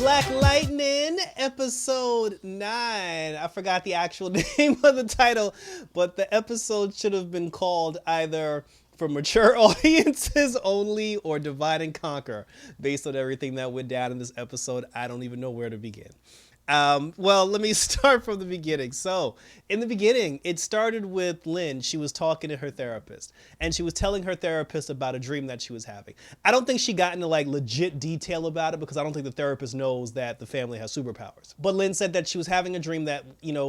Black Lightning, episode 9. I forgot the actual name of the title, but the episode should have been called either For Mature Audiences Only or Divide and Conquer. Based on everything that went down in this episode, I don't even know where to begin. Well, let me start from the beginning. So, in the beginning, it started with Lynn. She was talking to her therapist, and she was telling her therapist about a dream that she was having. I don't think she got into like legit detail about it because I don't think the therapist knows that the family has superpowers. But Lynn said that she was having a dream that,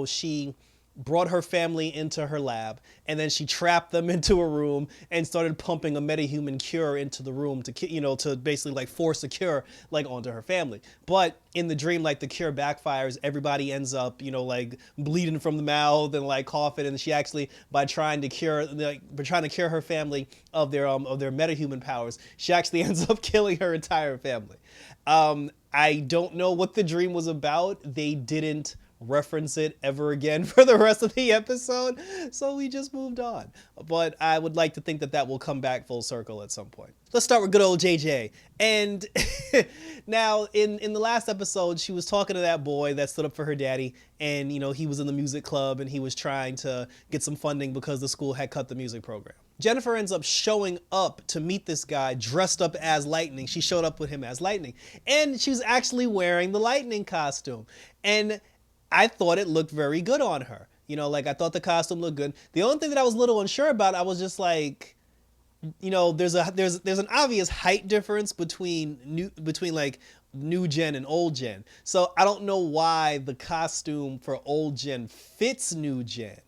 she brought her family into her lab, and then she trapped them into a room and started pumping a metahuman cure into the room to, to basically like force a cure like onto her family. But in the dream, like the cure backfires, everybody ends up, like bleeding from the mouth and like coughing. And she actually, by trying to cure her family of their metahuman powers, she actually ends up killing her entire family. I don't know what the dream was about. They didn't reference it ever again for the rest of the episode, so we just moved on. But I would like to think that that will come back full circle at some point. Let's start with good old JJ. And now in the last episode, she was talking to that boy that stood up for her daddy, and he was in the music club and he was trying to get some funding because the school had cut the music program. Jennifer ends up showing up to meet this guy dressed up as Lightning. She showed up with him as Lightning, and she was actually wearing the Lightning costume. And I thought it looked very good on her. I thought the costume looked good. The only thing that I was a little unsure about, I was just like, there's an obvious height difference between like new gen and old gen. So I don't know why the costume for old gen fits new gen.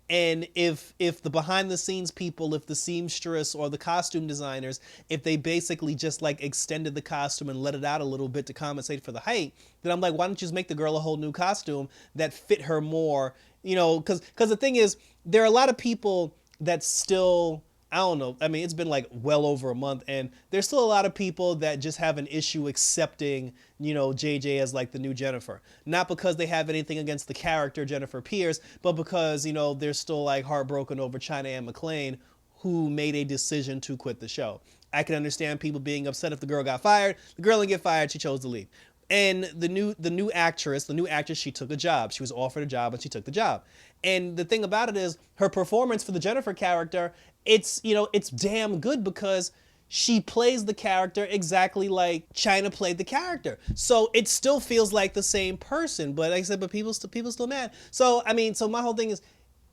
And if the behind the scenes people, if the seamstress or the costume designers, if they basically just like extended the costume and let it out a little bit to compensate for the height, then I'm like, why don't you just make the girl a whole new costume that fit her more? Because the thing is, there are a lot of people that still, I don't know. I mean, it's been like well over a month, and there's still a lot of people that just have an issue accepting, JJ as like the new Jennifer. Not because they have anything against the character Jennifer Pierce, but because, they're still like heartbroken over China Anne McClain, who made a decision to quit the show. I can understand people being upset if the girl got fired. The girl didn't get fired. She chose to leave. And the new actress, she took a job. She was offered a job and she took the job. And the thing about it is her performance for the Jennifer character, it's damn good because she plays the character exactly like China played the character. So it still feels like the same person. But like I said, people still mad. So, so my whole thing is,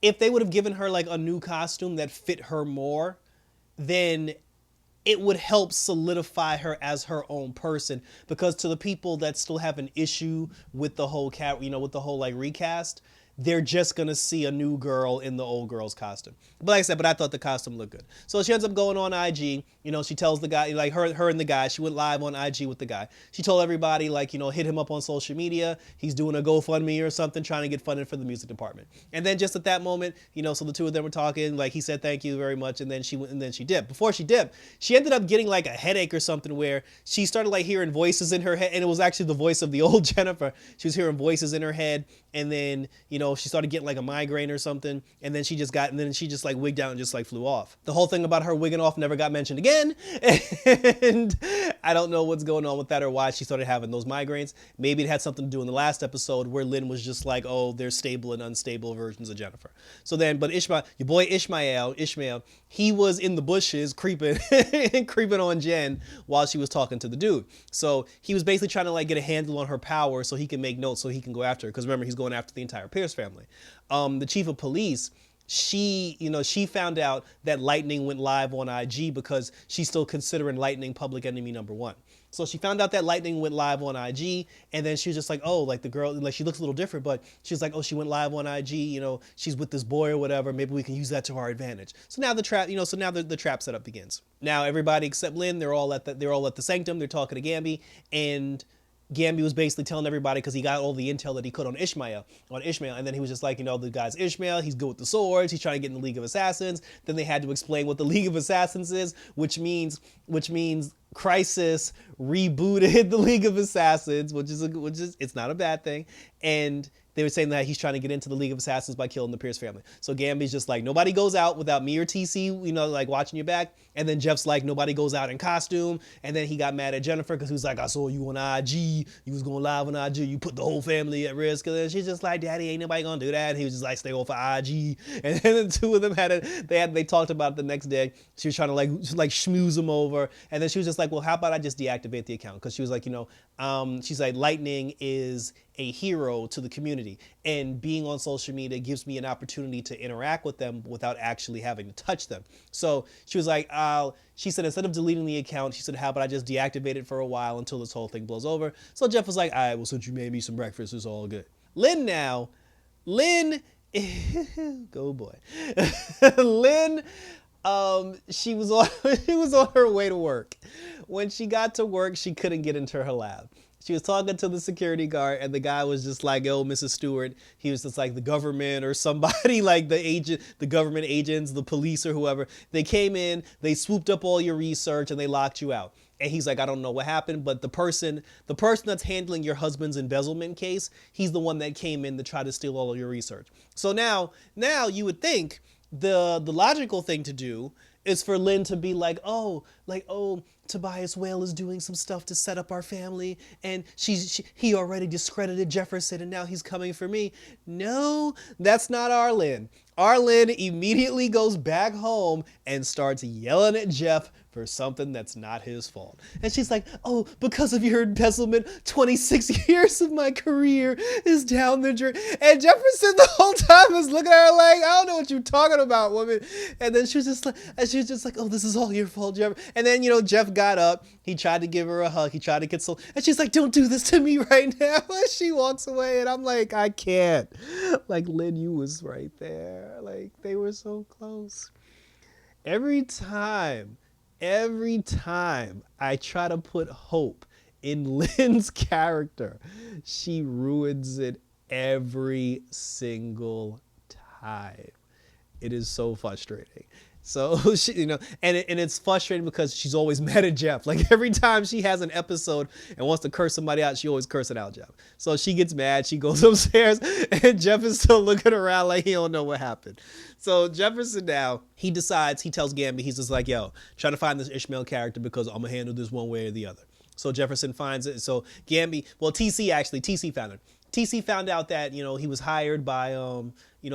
if they would have given her like a new costume that fit her more, then it would help solidify her as her own person. Because to the people that still have an issue with the whole with the whole like recast, they're just gonna see a new girl in the old girl's costume. But like I said, I thought the costume looked good. So she ends up going on IG. She tells the guy, like her and the guy, she went live on IG with the guy. She told everybody, like, hit him up on social media. He's doing a GoFundMe or something, trying to get funded for the music department. And then just at that moment, so the two of them were talking, like he said thank you very much, and then she went, and then she dipped. Before she dipped, she ended up getting like a headache or something where she started like hearing voices in her head, and it was actually the voice of the old Jennifer. She was hearing voices in her head, and then, she started getting like a migraine or something, and then she just like wigged out and just like flew off. The whole thing about her wigging off never got mentioned again, and I don't know what's going on with that or why she started having those migraines. Maybe it had something to do in the last episode where Lynn was just like, oh, there's stable and unstable versions of Jennifer. So then, but your boy Ishmael, he was in the bushes creeping on Jen while she was talking to the dude. So he was basically trying to like get a handle on her power so he can make notes so he can go after her. Because remember, he's going after the entire Pierce family. The chief of police, she found out that Lightning went live on IG because she's still considering Lightning public enemy number 1. So she found out that Lightning went live on IG, and then she was just like, oh, like the girl, like she looks a little different, but she's like, oh, she went live on IG, she's with this boy or whatever. Maybe we can use that to our advantage. So now the trap, the trap setup begins. Now everybody except Lynn, they're all at the sanctum. They're talking to Gamby, and Gamby was basically telling everybody, because he got all the intel that he could on Ishmael, and then he was just like, the guy's Ishmael, he's good with the swords, he's trying to get in the League of Assassins. Then they had to explain what the League of Assassins is, which means Crisis rebooted the League of Assassins, which is it's not a bad thing, and they were saying that he's trying to get into the League of Assassins by killing the Pierce family. So Gamby's just like, nobody goes out without me or TC, like watching your back. And then Jeff's like, nobody goes out in costume. And then he got mad at Jennifer because he was like, I saw you on IG. You was going live on IG. You put the whole family at risk. And then she's just like, Daddy, ain't nobody gonna do that. And he was just like, stay off of IG. And then the two of them they talked about it the next day. She was trying to like schmooze him over. And then she was just like, well, how about I just deactivate the account? Because she was like, she's like, Lyding is a hero to the community, and being on social media gives me an opportunity to interact with them without actually having to touch them. So she was like, she said, instead of deleting the account, she said, how about I just deactivate it for a while until this whole thing blows over? So Jeff was like, all right, well, since you made me some breakfast, it's all good. Lynn, go boy. Lynn, she was on her way to work. When she got to work, she couldn't get into her lab. She was talking to the security guard, and the guy was just like, "Oh, Mrs. Stewart." He was just like the government or somebody, like the government agents, the police or whoever. They came in, they swooped up all your research, and they locked you out. And he's like, I don't know what happened, but the person that's handling your husband's embezzlement case, he's the one that came in to try to steal all of your research. So now you would think the logical thing to do is for Lynn to be like, oh, Tobias Whale is doing some stuff to set up our family, and he already discredited Jefferson, and now he's coming for me. No, that's not our Lynn. Our Lynn immediately goes back home and starts yelling at Jeff for something that's not his fault. And she's like, oh, because of your embezzlement, 26 years of my career is down the drain. And Jefferson the whole time is looking at her like, I don't know what you're talking about, woman. And then she was just like, oh, this is all your fault, Jeff. And then, Jeff got up. He tried to give her a hug. He tried to console. And she's like, don't do this to me right now. And she walks away. And I'm like, I can't. Like, Lynn, you was right there. Like, they were so close. Every time I try to put hope in Lynn's character, she ruins it every single time. It is so frustrating. So she, and it's frustrating because she's always mad at Jeff. Like every time she has an episode and wants to curse somebody out, she always curses out Jeff. So she gets mad, she goes upstairs, and Jeff is still looking around like he don't know what happened. So Jefferson now, he tells Gamby, he's just like, yo, try to find this Ishmael character because I'm gonna handle this one way or the other. So Jefferson finds it. So TC found it. TC found out that, he was hired by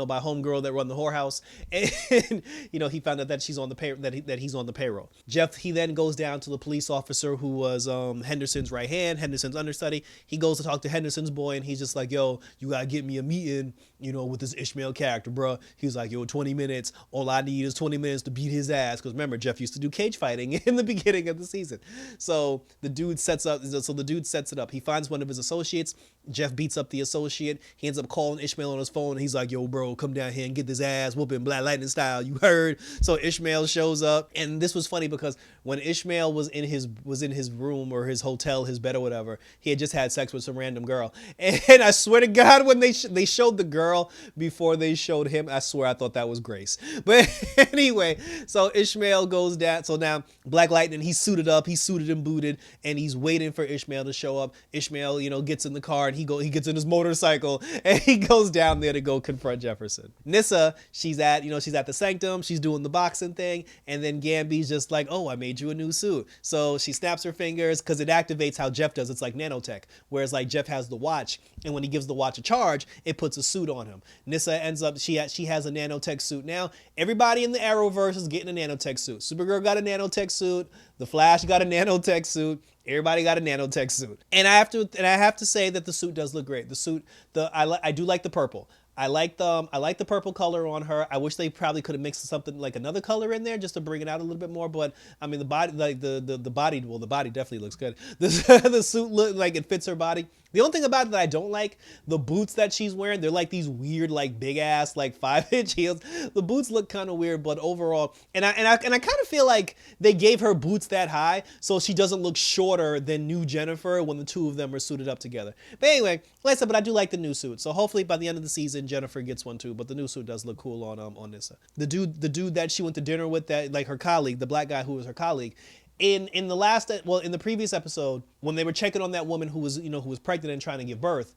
by homegirl that run the whorehouse, and he found out that she's on the that he's on the payroll. Jeff, he then goes down to the police officer who was Henderson's right hand, Henderson's understudy. He goes to talk to Henderson's boy, and he's just like, yo, you gotta get me a meeting, with this Ishmael character, bro. He was like, yo, 20 minutes. All I need is 20 minutes to beat his ass. Because remember, Jeff used to do cage fighting in the beginning of the season. So the dude sets it up. He finds one of his associates. Jeff beats up the associate. He ends up calling Ishmael on his phone. And he's like, yo, bro, come down here and get this ass whooping Black Lightning style. You heard? So Ishmael shows up. And this was funny because when Ishmael was in his room or his hotel, his bed or whatever, he had just had sex with some random girl. And I swear to God, when they showed the girl before they showed him, I swear I thought that was Grace. But anyway, so Ishmael goes down. So now Black Lightning, he's suited up, he's suited and booted, and he's waiting for Ishmael to show up. Ishmael, gets in the car and he gets in his motorcycle and he goes down there to go confront Jefferson. Nissa, she's at the sanctum, she's doing the boxing thing, and then Gamby's just like, oh, I made you a new suit. So she snaps her fingers because it activates how Jeff does. It's like nanotech, whereas like Jeff has the watch, and when he gives the watch a charge, it puts a suit on him. Nissa ends up, she has a nanotech suit now. Everybody in the Arrowverse is getting a nanotech suit. Supergirl got a nanotech suit. The Flash got a nanotech suit. Everybody got a nanotech suit. And I have to say that the suit does look great. The suit, I do like the purple. I like the purple color on her. I wish they probably could have mixed something like another color in there just to bring it out a little bit more. But I mean, the body, like the body, well, the body definitely looks good. The suit look like it fits her body. The only thing about it that I don't like, the boots that she's wearing, they're like these weird, like big ass, like 5-inch heels. The boots look kind of weird, but overall, and I kind of feel like they gave her boots that high so she doesn't look shorter than new Jennifer when the two of them are suited up together. But anyway, like I said, but I do like the new suit. So hopefully by the end of the season, Jennifer gets one too. But the new suit does look cool on Nissa. The dude that she went to dinner with, that like her colleague, the black guy who was her colleague, in the last, well, in the previous episode, when they were checking on that woman who was, who was pregnant and trying to give birth,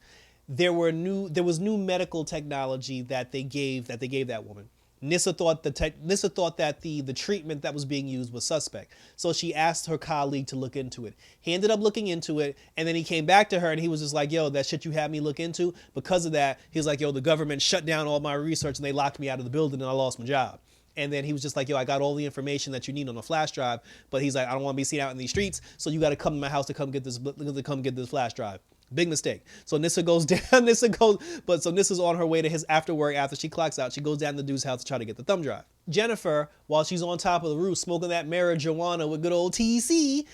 there was new medical technology that they gave that woman. Nissa thought that the treatment that was being used was suspect. So she asked her colleague to look into it. He ended up looking into it, and then he came back to her and he was just like, yo, that shit you had me look into, because of that, he was like, yo, the government shut down all my research and they locked me out of the building and I lost my job. And then he was just like, yo, I got all the information that you need on a flash drive, but he's like, I don't want to be seen out in these streets, so you got to come to my house to come get this flash drive. Big mistake. So Nissa goes down. So Nissa's on her way to his after work. After she clocks out, she goes down to the dude's house to try to get the thumb drive. Jennifer, while she's on top of the roof smoking that marijuana with good old TC,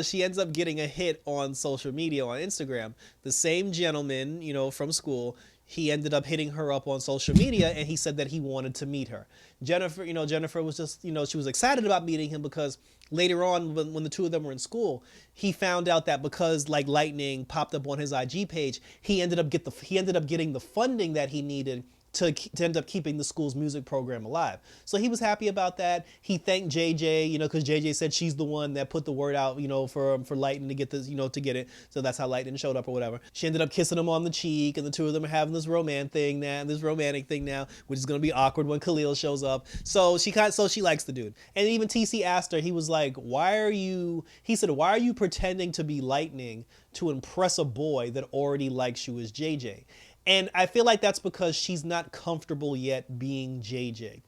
she ends up getting a hit on social media, on Instagram. The same gentleman, from school, he ended up hitting her up on social media, and he said that he wanted to meet her. Jennifer was just, she was excited about meeting him because later on, when the two of them were in school, he found out that because like lightning popped up on his IG page, he ended up getting the funding that he needed to end up keeping the school's music program alive. So he was happy about that. He thanked JJ, because JJ said she's the one that put the word out, for Lightning to get this, to get it. So that's how Lightning showed up or whatever. She ended up kissing him on the cheek, and the two of them are having this romantic thing now, which is gonna be awkward when Khalil shows up. So she likes the dude. And even TC asked her, he was like, why are you pretending to be Lightning to impress a boy that already likes you as JJ? And I feel like that's because she's not comfortable yet being JJ.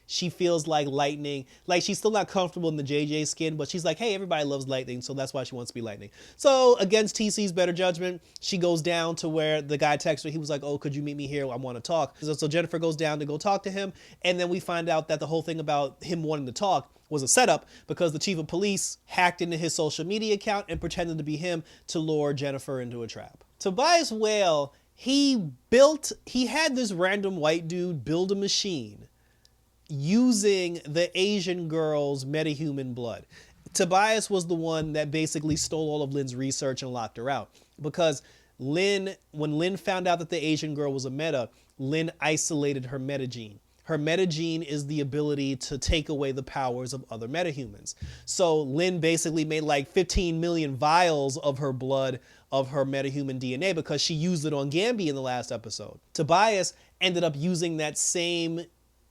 She feels like Lightning, like she's still not comfortable in the JJ skin, but she's like, hey, everybody loves Lightning, so that's why she wants to be Lightning. So against TC's better judgment, she goes down to where the guy texted her. He was like, oh, could you meet me here? I want to talk. So Jennifer goes down to go talk to him, and then we find out that the whole thing about him wanting to talk was a setup because the chief of police hacked into his social media account and pretended to be him to lure Jennifer into a trap. Tobias Whale, he had this random white dude build a machine using the Asian girl's metahuman blood. Tobias was the one that basically stole all of Lynn's research and locked her out, because when Lynn found out that the Asian girl was a meta, Lynn isolated her metagene. Her metagene is the ability to take away the powers of other metahumans. So Lynn basically made like 15 million vials of her blood of her metahuman DNA because she used it on Gambi in the last episode. Tobias ended up using that same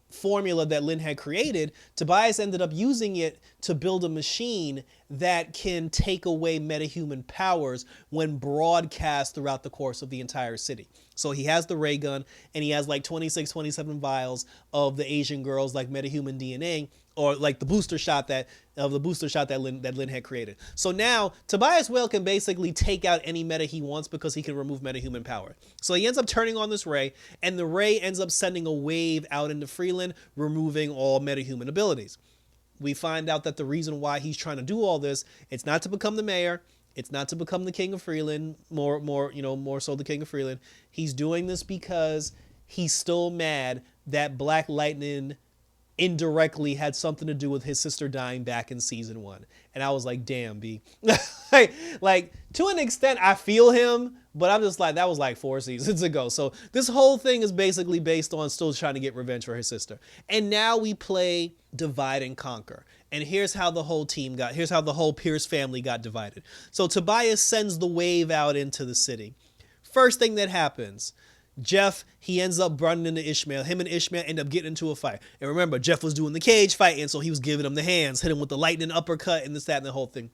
formula that Lynn had created. Tobias ended up using it to build a machine that can take away metahuman powers when broadcast throughout the course of the entire city. So he has the ray gun, and he has like 26, 27 vials of the Asian girl's like metahuman DNA, or like the booster shot that Lynn had created. So now Tobias Whale can basically take out any meta he wants because he can remove metahuman power. So he ends up turning on this ray, and the ray ends up sending a wave out into Freeland, removing all metahuman abilities. We find out that the reason why he's trying to do all this, it's not to become the mayor, it's not to become the king of Freeland, more so the king of Freeland. He's doing this because he's still mad that Black Lightning indirectly had something to do with his sister dying back in season 1. And I was like, damn, B. like to an extent, I feel him, but I'm just like, that was like 4 seasons ago. So this whole thing is basically based on still trying to get revenge for his sister. And now we play divide and conquer. And here's how the whole Pierce family got divided. So Tobias sends the wave out into the city. First thing that happens, Jeff, he ends up running into Ishmael. Him and Ishmael end up getting into a fight. And remember, Jeff was doing the cage fighting, so he was giving him the hands, hit him with the lightning uppercut and this, that, and the whole thing.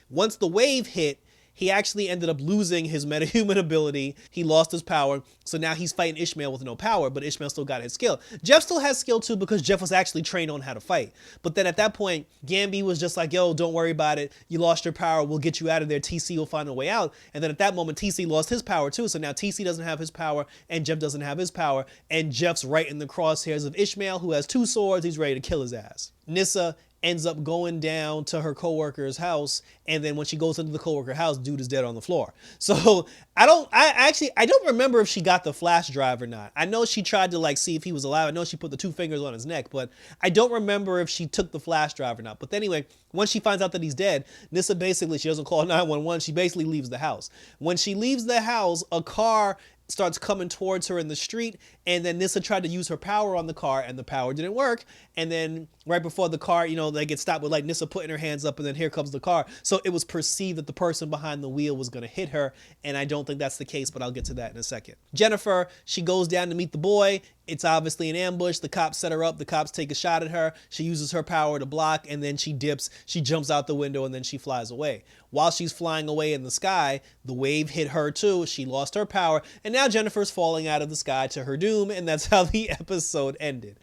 Once the wave hit, he actually ended up losing his metahuman ability. He lost his power. So now he's fighting Ishmael with no power, but Ishmael still got his skill. Jeff still has skill too because Jeff was actually trained on how to fight. But then at that point, Gambi was just like, yo, don't worry about it. You lost your power. We'll get you out of there. TC will find a way out. And then at that moment, TC lost his power too. So now TC doesn't have his power and Jeff doesn't have his power. And Jeff's right in the crosshairs of Ishmael, who has 2 swords. He's ready to kill his ass. Nissa ends up going down to her coworker's house, and then when she goes into the coworker house, dude is dead on the floor. So I don't remember if she got the flash drive or not. I know she tried to like see if he was alive. I know she put the 2 fingers on his neck, but I don't remember if she took the flash drive or not. But anyway, once she finds out that he's dead, Nissa basically, she doesn't call 911. She basically leaves the house. When she leaves the house, a car starts coming towards her in the street, and then Nyssa tried to use her power on the car, and the power didn't work. And then right before the car, they get stopped with like Nyssa putting her hands up, and then here comes the car. So it was perceived that the person behind the wheel was going to hit her, and I don't think that's the case, but I'll get to that in a second. Jennifer, she goes down to meet the boy. It's obviously an ambush. The cops set her up. The cops take a shot at her. She uses her power to block, and then she dips. She jumps out the window, and then she flies away. While she's flying away in the sky, the wave hit her too. She lost her power, and now Jennifer's falling out of the sky to her doom, and that's how the episode ended.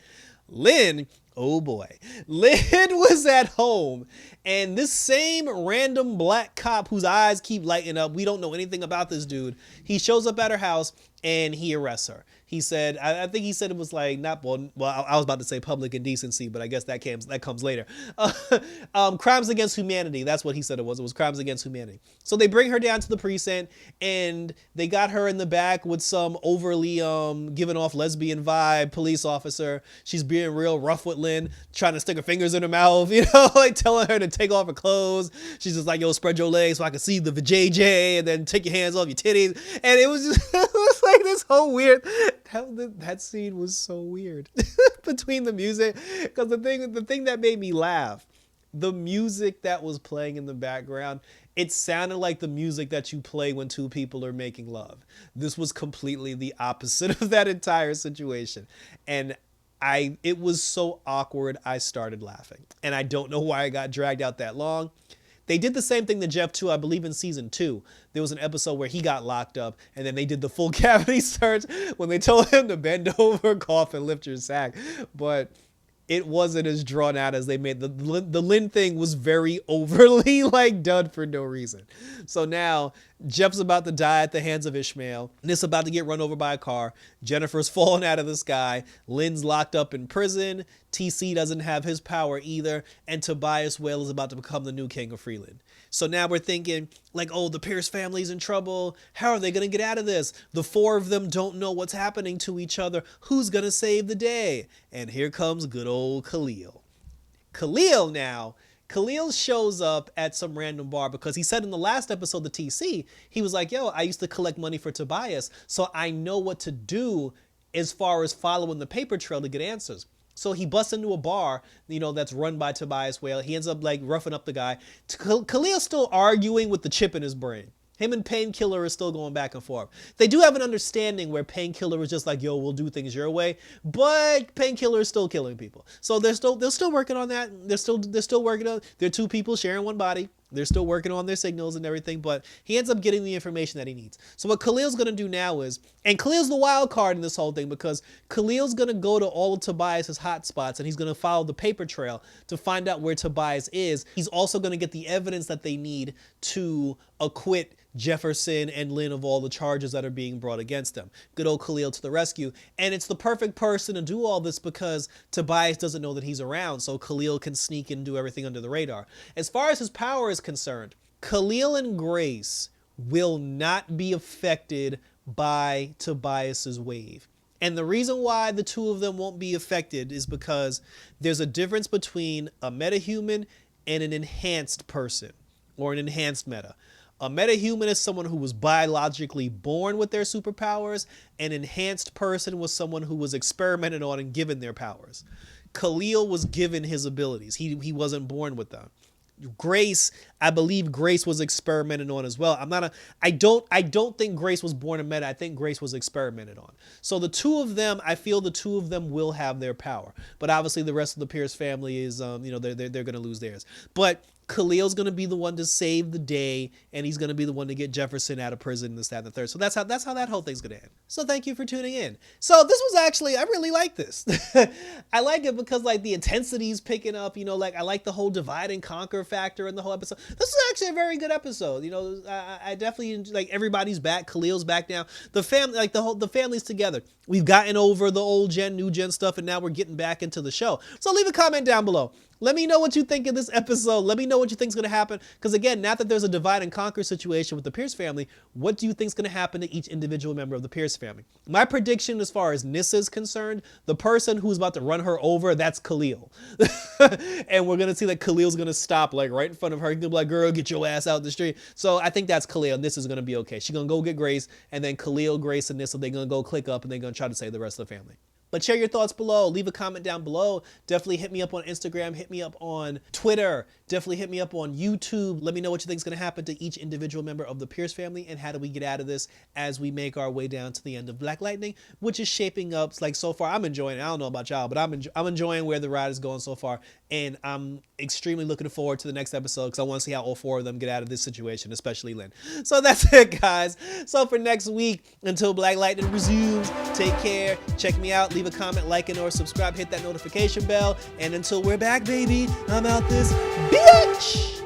Lynn, oh boy, Lynn was at home, and this same random black cop whose eyes keep lighting up, we don't know anything about this dude, he shows up at her house and he arrests her. He said, I think he said it was like, not, well, I was about to say public indecency, but I guess that comes later. Crimes against humanity, that's what he said it was. It was crimes against humanity. So they bring her down to the precinct, and they got her in the back with some overly giving off lesbian vibe police officer. She's being real rough with Lynn, trying to stick her fingers in her mouth, like telling her to take off her clothes. She's just like, yo, spread your legs so I can see the vajayjay, and then take your hands off your titties. And it was just, it was like this whole weird, that scene was so weird between the music, because the thing that made me laugh, the music that was playing in the background, it sounded like the music that you play when two people are making love. This was completely the opposite of that entire situation. And it was so awkward, I started laughing. And I don't know why I got dragged out that long. They did the same thing to Jeff too, I believe in season 2. There was an episode where he got locked up, and then they did the full cavity search when they told him to bend over, cough, and lift your sack. But it wasn't as drawn out as they made. The Lynn thing was very overly like done for no reason. So now Jeff's about to die at the hands of Ishmael. Nyssa about to get run over by a car. Jennifer's falling out of the sky. Lynn's locked up in prison. TC doesn't have his power either. And Tobias Whale is about to become the new king of Freeland. So now we're thinking like, oh, the Pierce family's in trouble. How are they going to get out of this? The 4 of them don't know what's happening to each other. Who's going to save the day? And here comes good old Khalil. Khalil shows up at some random bar because he said in the last episode, the TC, he was like, yo, I used to collect money for Tobias, so I know what to do as far as following the paper trail to get answers. So he busts into a bar, that's run by Tobias Whale. He ends up like roughing up the guy. Khalil's still arguing with the chip in his brain. Him and Painkiller are still going back and forth. They do have an understanding where Painkiller is just like, yo, we'll do things your way, but Painkiller is still killing people. So they're still working on that. They're still working on. They're 2 people sharing one body. They're still working on their signals and everything, but he ends up getting the information that he needs. So what Khalil's going to do now is, and Khalil's the wild card in this whole thing, because Khalil's going to go to all of Tobias's hot spots, and he's going to follow the paper trail to find out where Tobias is. He's also going to get the evidence that they need to acquit Jefferson and Lynn of all the charges that are being brought against them. Good old Khalil to the rescue. And it's the perfect person to do all this because Tobias doesn't know that he's around, so Khalil can sneak and do everything under the radar. As far as his power is concerned, Khalil and Grace will not be affected by Tobias's wave. And the reason why the 2 of them won't be affected is because there's a difference between a metahuman and an enhanced person, or an enhanced meta. A metahuman is someone who was biologically born with their superpowers. An enhanced person was someone who was experimented on and given their powers. Khalil was given his abilities. He wasn't born with them. Grace, I believe Grace was experimented on as well. I don't think Grace was born a meta. I think Grace was experimented on. So the 2 of them, I feel the 2 of them will have their power. But obviously the rest of the Pierce family is, they're going to lose theirs. But Khalil's going to be the one to save the day, and he's going to be the one to get Jefferson out of prison, this, that, and the third. So that's how that whole thing's going to end. So thank you for tuning in. So this was actually, I really like this. I like it because like the intensity's picking up, I like the whole divide and conquer factor in the whole episode. This is actually a very good episode. I definitely like everybody's back. Khalil's back now. The family, like the family's together. We've gotten over the old gen, new gen stuff, and now we're getting back into the show. So leave a comment down below. Let me know what you think in this episode. Let me know what you think is going to happen. Because again, now that there's a divide and conquer situation with the Pierce family, what do you think is going to happen to each individual member of the Pierce family? My prediction as far as Nyssa is concerned, the person who's about to run her over, that's Khalil. And we're going to see that Khalil's going to stop like right in front of her. He's going to be like, girl, get your ass out the street. So I think that's Khalil. Nyssa's going to be okay. She's going to go get Grace. And then Khalil, Grace, and Nyssa, they're going to go click up and they're going to try to save the rest of the family. But share your thoughts below. Leave a comment down below. Definitely hit me up on Instagram. Hit me up on Twitter. Definitely hit me up on YouTube. Let me know what you think is going to happen to each individual member of the Pierce family and how do we get out of this as we make our way down to the end of Black Lightning, which is shaping up. Like so far, I'm enjoying it. I don't know about y'all, but I'm enjoying where the ride is going so far. And I'm extremely looking forward to the next episode because I want to see how all four of them get out of this situation, especially Lynn. So that's it, guys. So for next week, until Black Lightning resumes, take care. Check me out. Leave a comment, like, and or subscribe. Hit that notification bell. And until we're back, baby, I'm out this bitch.